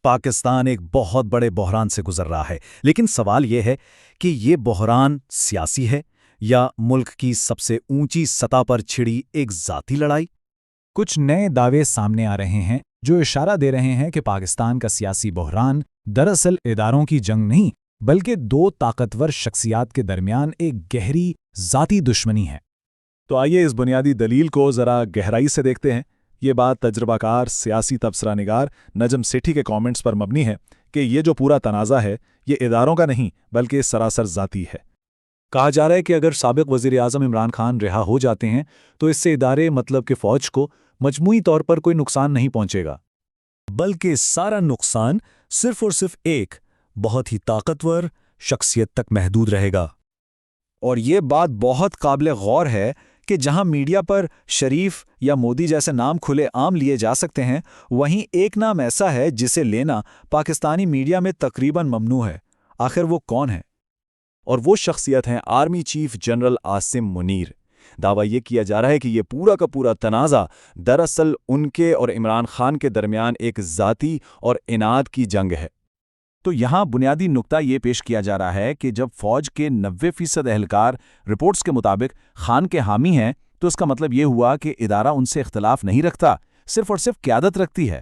پاکستان ایک بہت بڑے بحران سے گزر رہا ہے، لیکن سوال یہ ہے کہ یہ بحران سیاسی ہے یا ملک کی سب سے اونچی سطح پر چھڑی ایک ذاتی لڑائی؟ کچھ نئے دعوے سامنے آ رہے ہیں جو اشارہ دے رہے ہیں کہ پاکستان کا سیاسی بحران دراصل اداروں کی جنگ نہیں بلکہ دو طاقتور شخصیات کے درمیان ایک گہری ذاتی دشمنی ہے۔ تو آئیے اس بنیادی دلیل کو ذرا گہرائی سے دیکھتے ہیں۔ یہ بات تجربہ کار سیاسی تبصرہ نگار نجم سیٹھی کے کامنٹس پر مبنی ہے کہ یہ جو پورا تنازع ہے یہ اداروں کا نہیں بلکہ سراسر ذاتی ہے۔ کہا جا رہا ہے کہ اگر سابق وزیر اعظم عمران خان رہا ہو جاتے ہیں تو اس سے ادارے مطلب کہ فوج کو مجموعی طور پر کوئی نقصان نہیں پہنچے گا، بلکہ سارا نقصان صرف اور صرف ایک بہت ہی طاقتور شخصیت تک محدود رہے گا۔ اور یہ بات بہت قابل غور ہے کہ جہاں میڈیا پر شریف یا مودی جیسے نام کھلے عام لیے جا سکتے ہیں، وہیں ایک نام ایسا ہے جسے لینا پاکستانی میڈیا میں تقریباً ممنوع ہے۔ آخر وہ کون ہے؟ اور وہ شخصیت ہیں army chief general Asim Munir. دعویٰ یہ کیا جا رہا ہے کہ یہ پورا کا پورا تنازع دراصل ان کے اور عمران خان کے درمیان ایک ذاتی اور اناد کی جنگ ہے۔ تو یہاں بنیادی نقطہ یہ پیش کیا جا رہا ہے کہ جب فوج کے 90% اہلکار رپورٹس کے مطابق خان کے حامی ہیں تو اس کا مطلب یہ ہوا کہ ادارہ ان سے اختلاف نہیں رکھتا، صرف اور صرف قیادت رکھتی ہے۔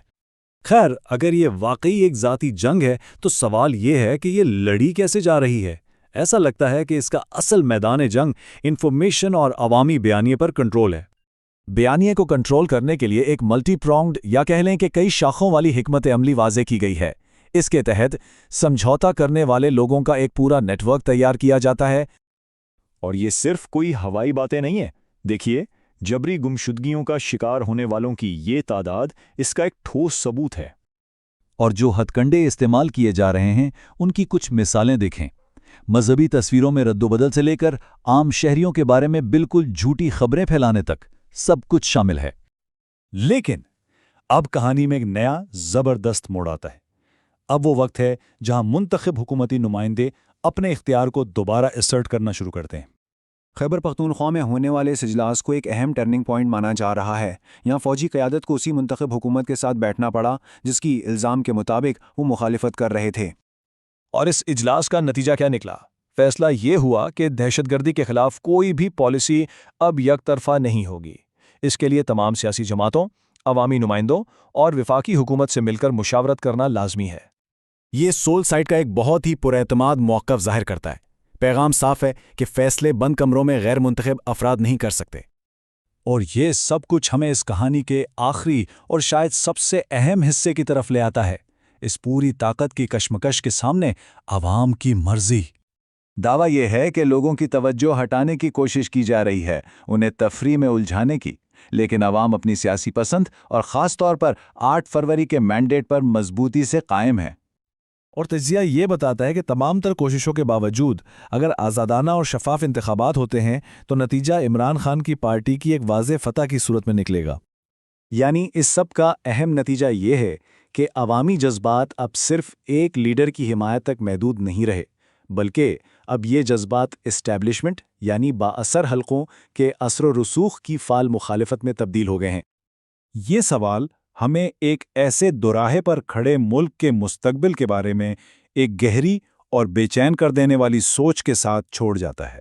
خیر، اگر یہ واقعی ایک ذاتی جنگ ہے تو سوال یہ ہے کہ یہ لڑی کیسے جا رہی ہے؟ ایسا لگتا ہے کہ اس کا اصل میدان جنگ انفارمیشن اور عوامی بیانیے پر کنٹرول ہے۔ بیانیے کو کنٹرول کرنے کے لیے ایک ملٹی پرونگڈ یا کہہ لیں کہ کئی شاخوں والی حکمت عملی واضح کی گئی ہے۔ اس کے تحت سمجھوتا کرنے والے لوگوں کا ایک پورا نیٹ ورک تیار کیا جاتا ہے۔ اور یہ صرف کوئی ہوائی باتیں نہیں ہیں۔ دیکھیے، جبری گمشدگیوں کا شکار ہونے والوں کی یہ تعداد اس کا ایک ٹھوس ثبوت ہے۔ اور جو ہتھ کنڈے استعمال کیے جا رہے ہیں ان کی کچھ مثالیں دیکھیں۔ مذہبی تصویروں میں رد و بدل سے لے کر عام شہریوں کے بارے میں بالکل جھوٹی خبریں پھیلانے تک سب کچھ شامل ہے۔ لیکن اب کہانی میں ایک نیا زبردست موڑ آتا ہے۔ اب وہ وقت ہے جہاں منتخب حکومتی نمائندے اپنے اختیار کو دوبارہ اسرٹ کرنا شروع کرتے ہیں۔ خیبر پختونخوا میں ہونے والے اس اجلاس کو ایک اہم ٹرننگ پوائنٹ مانا جا رہا ہے۔ یہاں فوجی قیادت کو اسی منتخب حکومت کے ساتھ بیٹھنا پڑا جس کی الزام کے مطابق وہ مخالفت کر رہے تھے۔ اور اس اجلاس کا نتیجہ کیا نکلا؟ فیصلہ یہ ہوا کہ دہشت گردی کے خلاف کوئی بھی پالیسی اب یک طرفہ نہیں ہوگی۔ اس کے لیے تمام سیاسی جماعتوں، عوامی نمائندوں اور وفاقی حکومت سے مل کر مشاورت کرنا لازمی ہے۔ یہ سول سائٹ کا ایک بہت ہی پراعتماد موقف ظاہر کرتا ہے۔ پیغام صاف ہے کہ فیصلے بند کمروں میں غیر منتخب افراد نہیں کر سکتے۔ اور یہ سب کچھ ہمیں اس کہانی کے آخری اور شاید سب سے اہم حصے کی طرف لے آتا ہے۔ اس پوری طاقت کی کشمکش کے سامنے عوام کی مرضی۔ دعویٰ یہ ہے کہ لوگوں کی توجہ ہٹانے کی کوشش کی جا رہی ہے، انہیں تفریح میں الجھانے کی، لیکن عوام اپنی سیاسی پسند اور خاص طور پر 8 فروری کے مینڈیٹ پر مضبوطی سے قائم ہے۔ اور تجزیہ یہ بتاتا ہے کہ تمام تر کوششوں کے باوجود اگر آزادانہ اور شفاف انتخابات ہوتے ہیں تو نتیجہ عمران خان کی پارٹی کی ایک واضح فتح کی صورت میں نکلے گا۔ یعنی اس سب کا اہم نتیجہ یہ ہے کہ عوامی جذبات اب صرف ایک لیڈر کی حمایت تک محدود نہیں رہے، بلکہ اب یہ جذبات اسٹیبلشمنٹ یعنی بااثر حلقوں کے اثر و رسوخ کی فعال مخالفت میں تبدیل ہو گئے ہیں۔ یہ سوال ہمیں ایک ایسے دوراہے پر کھڑے ملک کے مستقبل کے بارے میں ایک گہری اور بے چین کر دینے والی سوچ کے ساتھ چھوڑ جاتا ہے۔